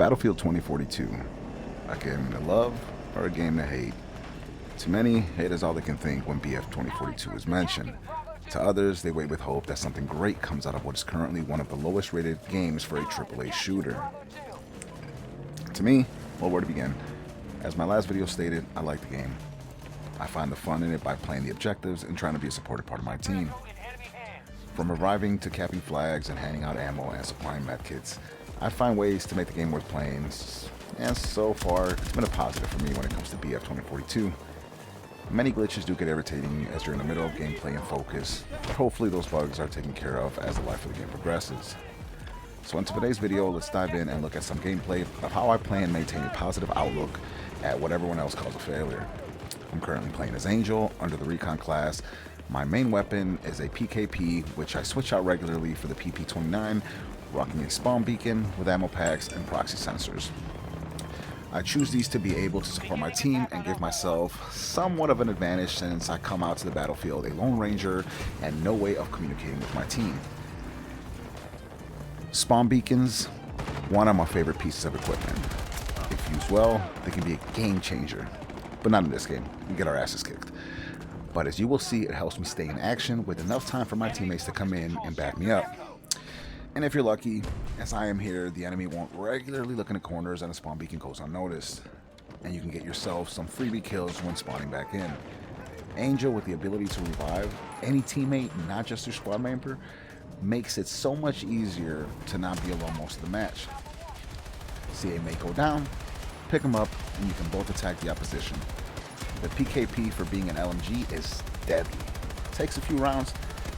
Battlefield 2042, a game to love or a game to hate? To many, hate is all they can think when BF2042 is mentioned. To others, they wait with hope that something great comes out of what is currently one of the lowest rated games for a AAA shooter. To me, well, where to begin? As my last video stated, I like the game. I find the fun in it by playing the objectives and trying to be a supportive part of my team. From arriving to capping flags and handing out ammo and supplying medkits, I find ways to make the game worth playing, and so far, it's been a positive for me when it comes to BF2042. Many glitches do get irritating as you're in the middle of gameplay and focus, but hopefully those bugs are taken care of as the life of the game progresses. So in today's video, let's dive in and look at some gameplay of how I play and maintain a positive outlook at what everyone else calls a failure. I'm currently playing as Angel under the Recon class. My main weapon is a PKP, which I switch out regularly for the PP29, rocking a spawn beacon with ammo packs and proxy sensors. I choose these to be able to support my team and give myself somewhat of an advantage since I come out to the battlefield a lone ranger and no way of communicating with my team. Spawn beacons, one of my favorite pieces of equipment. If used well, they can be a game changer, but not in this game. We get our asses kicked. But as you will see, it helps me stay in action with enough time for my teammates to come in and back me up. And if you're lucky, as I am here, the enemy won't regularly look in the corners and a spawn beacon goes unnoticed. And you can get yourself some freebie kills when spawning back in. Angel, with the ability to revive any teammate, not just your squad member, makes it so much easier to not be alone most of the match. CA may go down, pick him up, and you can both attack the opposition. The PKP, for being an LMG, is deadly. It takes a few rounds,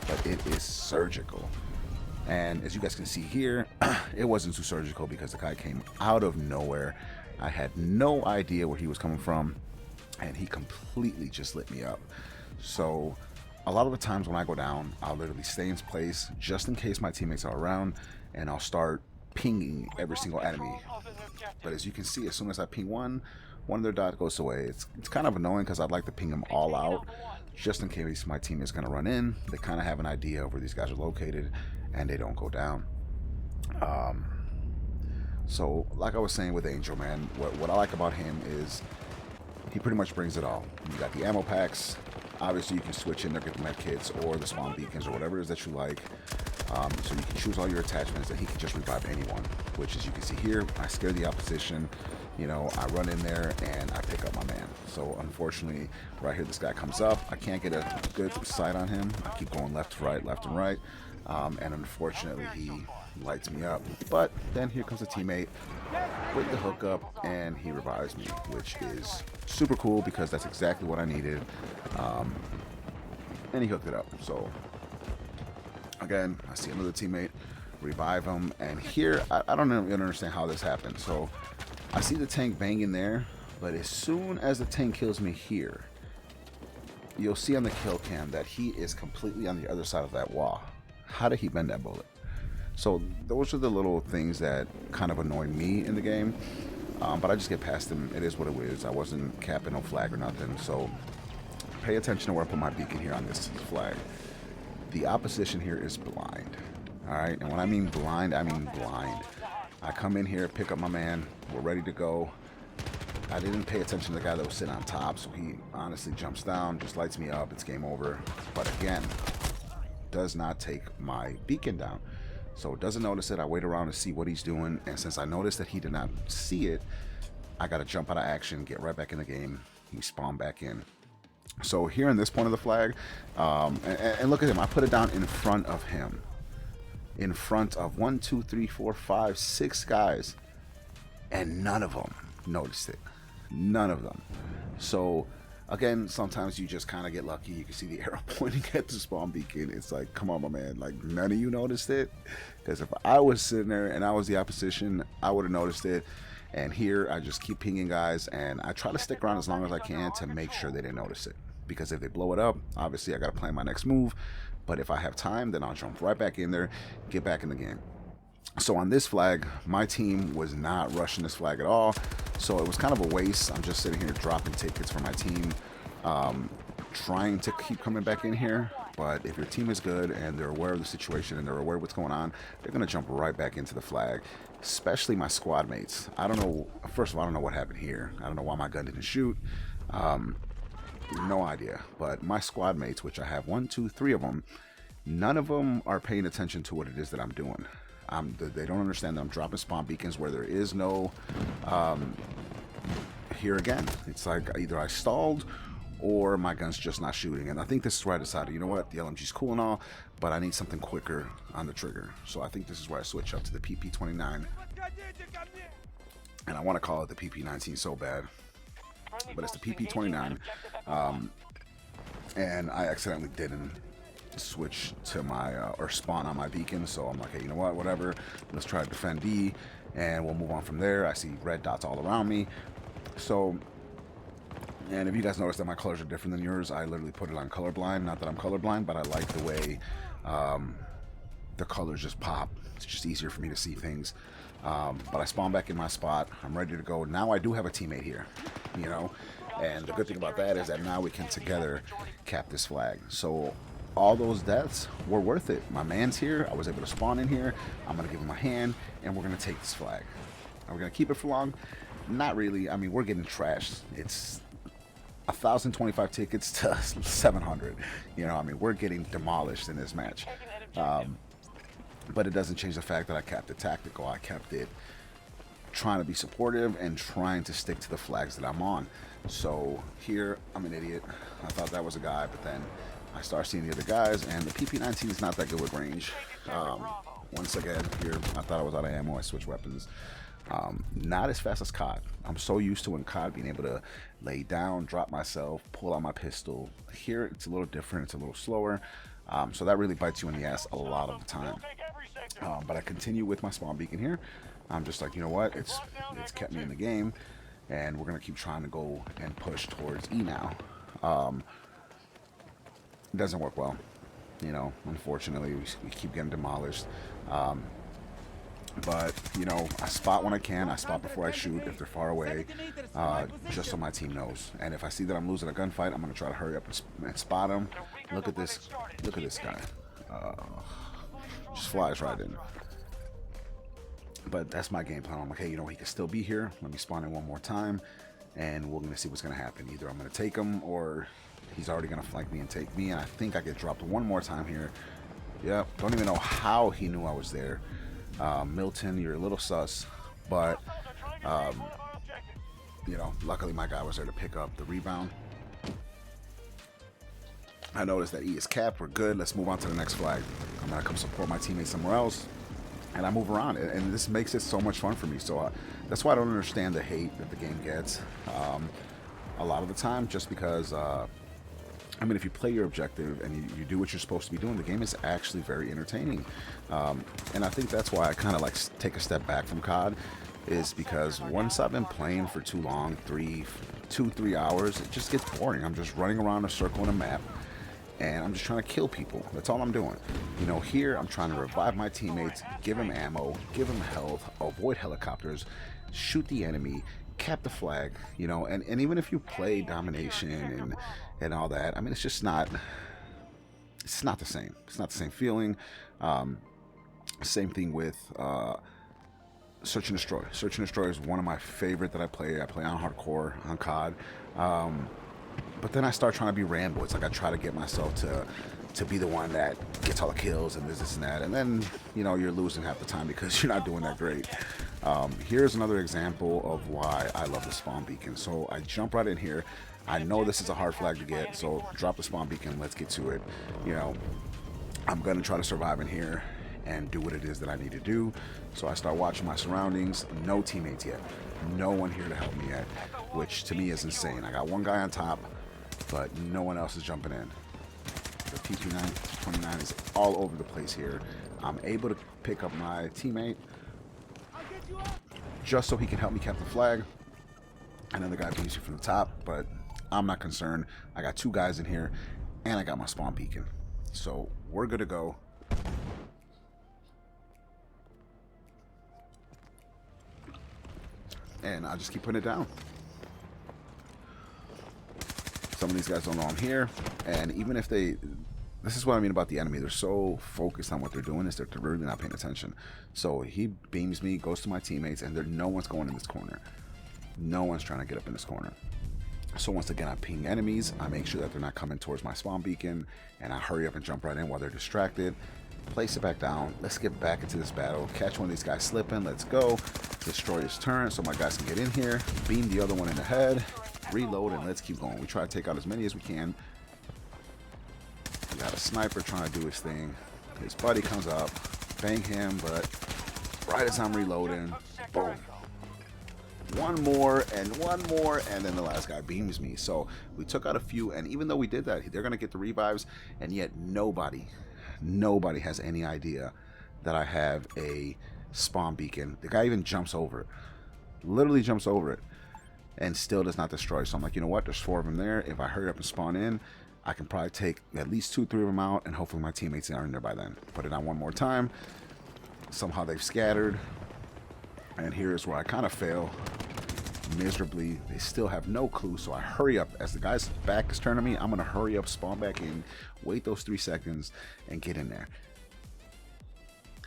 but it is surgical. And as you guys can see here, it wasn't too surgical because the guy came out of nowhere. I had no idea where he was coming from, and he completely just lit me up. So a lot of the times when I go down, I'll literally stay in place just in case my teammates are around, and I'll start pinging every single enemy. But as you can see, as soon as I ping one of their dots goes away. It's kind of annoying because I'd like to ping them all out just in case my team is going to run in. They kind of have an idea of where these guys are located and they don't go down. So like I was saying with Angel, man, what I like about him is he pretty much brings it all. You got the ammo packs. Obviously you can switch in there, get the med kits or the spawn beacons or whatever it is that you like. So you can choose all your attachments and he can just revive anyone, which as you can see here, I scare the opposition. You know, I run in there and I pick up my man. So unfortunately, right here, this guy comes up. I can't get a good sight on him. I keep going left to right, left and right. And unfortunately, he lights me up. But then here comes a teammate with the hookup and he revives me, which is super cool because that's exactly what I needed. And he hooked it up. So again, I see another teammate, revive him. And here, I don't even understand how this happened. So I see the tank banging there, but as soon as the tank kills me here, you'll see on the kill cam that he is completely on the other side of that wall. How did he bend that bullet? So those are the little things that kind of annoy me in the game, but I just get past them. It is what it is. I wasn't capping no flag or nothing, so pay attention to where I put my beacon here on this flag. The opposition here is blind, all right? And when I mean blind, I mean blind. I come in here, pick up my man, we're ready to go. I didn't pay attention to the guy that was sitting on top, so he honestly jumps down, just lights me up, it's game over. But again, does not take my beacon down. So doesn't notice it, I wait around to see what he's doing, and since I noticed that he did not see it, I gotta jump out of action, get right back in the game, he spawned back in. So here in this point of the flag, and look at him, I put it down in front of him. In front of 1, 2, 3, 4, 5, 6 guys, and none of them noticed it. None of them. So again, sometimes you just kind of get lucky. You can see the arrow pointing at the spawn beacon. It's like, come on, my man, like none of you noticed it. Because if I was sitting there and I was the opposition, I would have noticed it. And here I just keep pinging guys and I try to stick around as long as I can to make sure they didn't notice it. Because if they blow it up, obviously I got to plan my next move. But if I have time, then I'll jump right back in there, get back in the game. So on this flag, my team was not rushing this flag at all. So it was kind of a waste. I'm just sitting here dropping tickets for my team. trying to keep coming back in here, but if your team is good and they're aware of the situation and they're aware of what's going on, they're going to jump right back into the flag, especially my squad mates. I don't know, first of all, I don't know what happened here. I don't know why my gun didn't shoot. No idea, but my squad mates, which I have 1, 2, 3 of them, none of them are paying attention to what it is that I'm doing. They don't understand that I'm dropping spawn beacons where there is no, here again, it's like either I stalled or my gun's just not shooting. And I think this is where I decided, you know what, the LMG's cool and all, but I need something quicker on the trigger. So I think this is where I switch up to the PP29. And I want to call it the PP19 so bad, but it's the PP29. And I accidentally didn't switch to my, or spawn on my beacon. So I'm like, hey, you know what, whatever, let's try to defend D, and we'll move on from there. I see red dots all around me. So, and if you guys notice that my colors are different than yours, I literally put it on colorblind. Not that I'm colorblind, but I like the way the colors just pop. It's just easier for me to see things. But I spawn back in my spot. I'm ready to go. Now I do have a teammate here, you know, and the good thing about that is that now we can together cap this flag. So all those deaths were worth it. My man's here. I was able to spawn in here. I'm going to give him a hand, and we're going to take this flag. Are we going to keep it for long? Not really. I mean, we're getting trashed. It's 1,025 tickets to 700. You know, I mean, we're getting demolished in this match. But it doesn't change the fact that I kept it tactical. I kept it trying to be supportive and trying to stick to the flags that I'm on. So here, I'm an idiot. I thought that was a guy, but then I start seeing the other guys, and the PP19 is not that good with range. Once again, here, I thought I was out of ammo. I switched weapons. Not as fast as COD. I'm so used to in COD being able to lay down, drop myself, pull out my pistol. Here, it's a little different. It's a little slower. So that really bites you in the ass a lot of the time. But I continue with my spawn beacon here. I'm just like, you know what? It's kept me in the game, and we're gonna keep trying to go and push towards E now. It doesn't work well, you know. Unfortunately, we keep getting demolished. But you know, I spot when I can. I spot before I shoot if they're far away, just so my team knows. And if I see that I'm losing a gunfight, I'm gonna try to hurry up and spot them. Look at this. Look at this guy. Just flies right in. But that's my game plan. I'm like, hey, you know, he can still be here. Let me spawn in one more time, and we're gonna see what's gonna happen. Either I'm gonna take him, or he's already gonna flank me and take me. And I think I get dropped one more time here. Yep. Don't even know how he knew I was there. Milton, you're a little sus, but you know, luckily my guy was there to pick up the rebound. I noticed that E is capped. We're good. Let's move on to the next flag. I'm gonna come support my teammates somewhere else, and I move around, and this makes it so much fun for me. So that's why I don't understand the hate that the game gets a lot of the time, just because I mean, if you play your objective and you do what you're supposed to be doing, the game is actually very entertaining. And I think that's why I kind of like take a step back from COD, is because once I've been playing for too long, 2-3 hours, it just gets boring. I'm just running around a circle in a map, and I'm just trying to kill people. That's all I'm doing. You know, here I'm trying to revive my teammates, give them ammo, give them health, avoid helicopters, shoot the enemy, cap the flag, you know. And even if you play domination and all that, I mean, it's just not, it's not the same. It's not the same feeling. Same thing with Search and Destroy. Search and Destroy is one of my favorite that I play. I play on hardcore on COD. But then I start trying to be Rambo. It's like I try to get myself to be the one that gets all the kills and this and that, and then, you know, you're losing half the time because you're not doing that great. Here's another example of why I love the spawn beacon. So I jump right in here. I know this is a hard flag to get, so drop the spawn beacon. Let's get to it. You know, I'm gonna try to survive in here and do what it is that I need to do. So I start watching my surroundings. No teammates yet. No one here to help me yet, which to me is insane. I got one guy on top, but no one else is jumping in. The PP29 is all over the place here. I'm able to pick up my teammate just so he can help me cap the flag. Another guy beats you from the top, but I'm not concerned. I got two guys in here, and I got my spawn beacon. So we're good to go. And I just keep putting it down. Some of these guys don't know I'm here, and even if they, this is what I mean about the enemy. They're so focused on what they're doing is they're really not paying attention. So he beams me, goes to my teammates, and no one's going in this corner. No one's trying to get up in this corner. So once again, I ping enemies. I make sure that they're not coming towards my spawn beacon, and I hurry up and jump right in while they're distracted. Place it back down. Let's get back into this battle. Catch one of these guys slipping. Let's go. Destroy his turret so my guys can get in here. Beam the other one in the head. Reload, and let's keep going. We try to take out as many as we can. We got a sniper trying to do his thing. His buddy comes up. Bang him, but right as I'm reloading, boom. One more, and then the last guy beams me. So we took out a few, and even though we did that, they're going to get the revives, and yet nobody has any idea that I have a spawn beacon. The guy even jumps over it. Literally jumps over it. And still does not destroy. So I'm like, you know what? There's 4 of them there. If I hurry up and spawn in, I can probably take at least 2, 3 of them out, and hopefully my teammates are in there by then. Put it on one more time. Somehow they've scattered. And here's where I kind of fail miserably. They still have no clue, so I hurry up. As the guy's back is turning me, I'm going to hurry up, spawn back in, wait those 3 seconds, and get in there.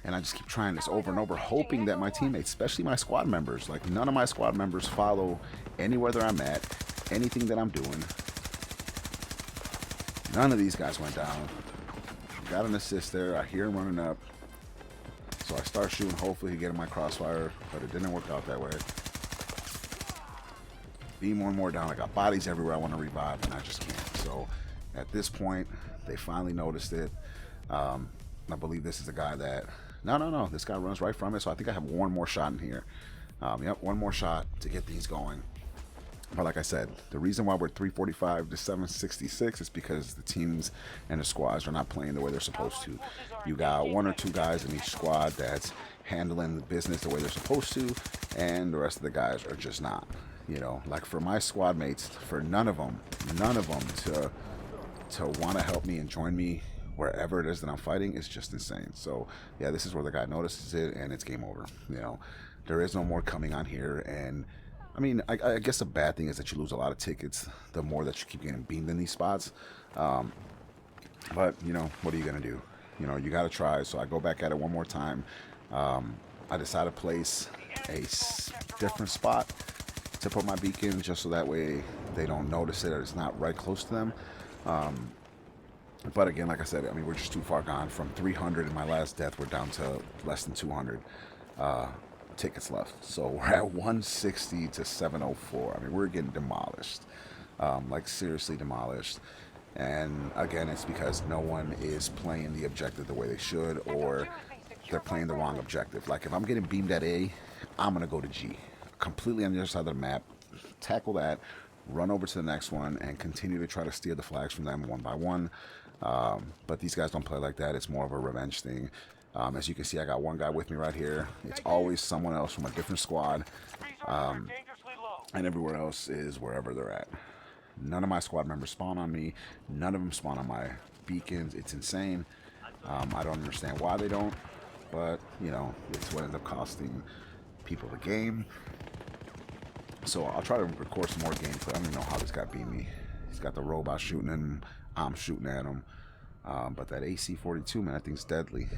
And I just keep trying this over and over, hoping that my teammates, especially my squad members, like none of my squad members follow anywhere that I'm at, anything that I'm doing. None of these guys went down. Got an assist there. I hear him running up. So I start shooting. Hopefully he get in my crossfire, but it didn't work out that way. Beam one more down. I got bodies everywhere I want to revive, and I just can't. So at this point, they finally noticed it. I believe this is the guy that... No. This guy runs right from it, so I think I have one more shot in here. Yep, one more shot to get these going. But like I said, the reason why we're 345 to 766 is because the teams and the squads are not playing the way they're supposed to. You got 1 or 2 guys in each squad that's handling the business the way they're supposed to, and the rest of the guys are just not. You know, like for my squad mates, for none of them to want to help me and join me wherever it is that I'm fighting is just insane. So yeah, this is where the guy notices it, and it's game over. You know, there is no more coming on here. And I mean, I guess the bad thing is that you lose a lot of tickets the more that you keep getting beamed in these spots. But you know, what are you gonna do? You know, you gotta try. So I go back at it one more time. I decide to place a different spot to put my beacon, just so that way they don't notice it or it's not right close to them. But again, like I said, I mean, we're just too far gone. From 300 in my last death, we're down to less than 200 tickets left. So we're at 160 to 704. I mean, we're getting demolished, like seriously demolished. And again, it's because no one is playing the objective the way they should, or they're playing the wrong objective. Like if I'm getting beamed at A, I'm going to go to G. Completely on the other side of the map, tackle that, run over to the next one, and continue to try to steal the flags from them one by one. But these guys don't play like that. It's more of a revenge thing. As you can see, I got one guy with me right here. It's always someone else from a different squad. And everywhere else is wherever they're at. None of my squad members spawn on me. None of them spawn on my beacons. It's insane. I don't understand why they don't. But, you know, it's what ends up costing people the game. So I'll try to record some more gameplay. I don't even know how this guy beat me. He's got the robot shooting at him. I'm shooting at him. But that AC-42, man, that thing's deadly.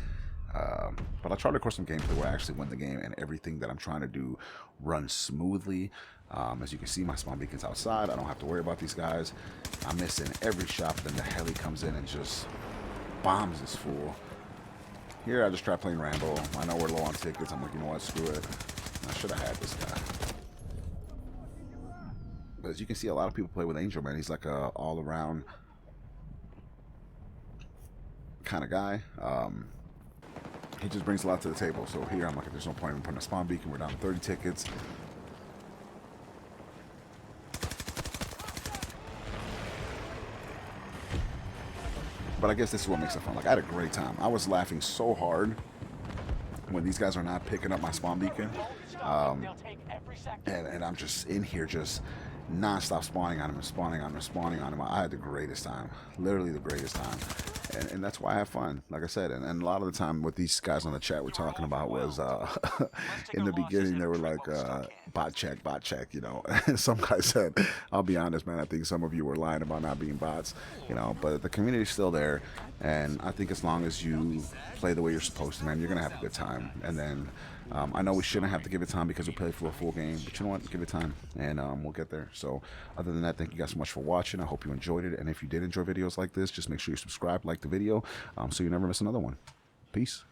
But I'll try to record some gameplay where I actually win the game and everything that I'm trying to do runs smoothly. As you can see, my spawn beacon's outside. I don't have to worry about these guys. I'm missing every shot, but then the heli comes in and just bombs this fool. Here, I just try playing Rambo. I know we're low on tickets. I'm like, you know what, screw it. I should have had this guy. But as you can see, a lot of people play with Angel, man. He's like a all-around kind of guy. He just brings a lot to the table. So here, I'm like, there's no point in putting a spawn beacon. We're down to 30 tickets. But I guess this is what makes it fun. Like, I had a great time. I was laughing so hard when these guys are not picking up my spawn beacon. And I'm just in here just non-stop spawning on him and spawning on him and spawning on him. I had the greatest time, literally the greatest time. And that's why I have fun, like I said. And a lot of the time what these guys on the chat were talking about was in the beginning they were like bot check, you know. Some guy said, I'll be honest, man, I think some of you were lying about not being bots, you know, but the community's still there. And I think as long as you play the way you're supposed to, man, you're gonna have a good time. And then I know we shouldn't have to give it time because we played for a full game, but you know what, give it time and we'll get there. So other than that, thank you guys so much for watching. I hope you enjoyed it, and if you did enjoy videos like this, just make sure you subscribe, like the video, so you never miss another one. Peace.